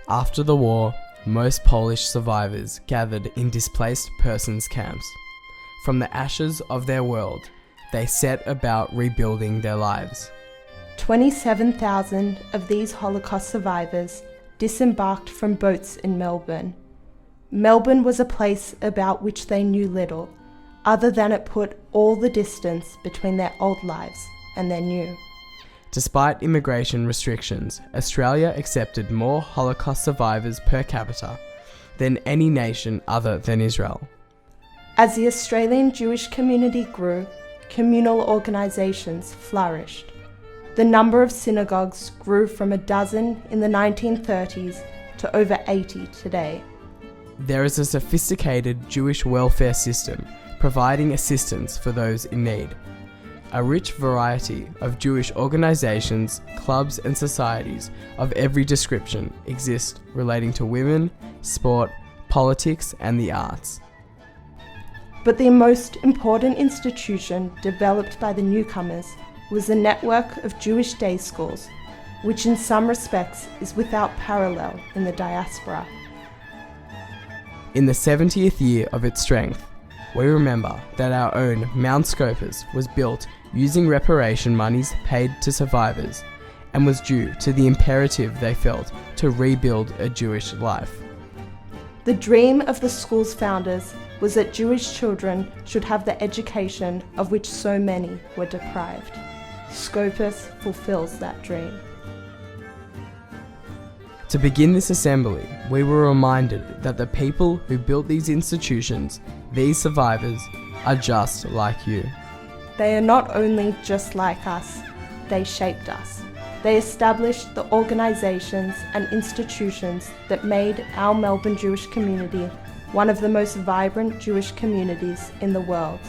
After the war, most Polish survivors gathered in displaced persons camps. From the ashes of their world, they set about rebuilding their lives. 27,000 of these Holocaust survivors disembarked from boats in Melbourne. Melbourne was a place about which they knew little, other than it put all the distance between their old lives and their new. Despite immigration restrictions, Australia accepted more Holocaust survivors per capita than any nation other than Israel. As the Australian Jewish community grew, communal organisations flourished. The number of synagogues grew from a dozen in the 1930s to over 80 today. There is a sophisticated Jewish welfare system providing assistance for those in need. A rich variety of Jewish organisations, clubs and societies of every description exist relating to women, sport, politics and the arts. But the most important institution developed by the newcomers was the network of Jewish day schools, which in some respects is without parallel in the diaspora. In the 70th year of its strength, we remember that our own Mount Scopus was built using reparation monies paid to survivors and was due to the imperative they felt to rebuild a Jewish life. The dream of the school's founders was that Jewish children should have the education of which so many were deprived. Scopus fulfills that dream. To begin this assembly, we were reminded that the people who built these institutions, these survivors, are just like you. They are not only just like us, they shaped us. They established the organisations and institutions that made our Melbourne Jewish community one of the most vibrant Jewish communities in the world.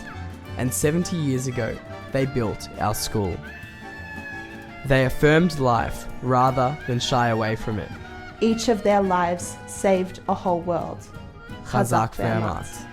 And 70 years ago, they built our school. They affirmed life rather than shy away from it. Each of their lives saved a whole world. Chazak ve'amatz.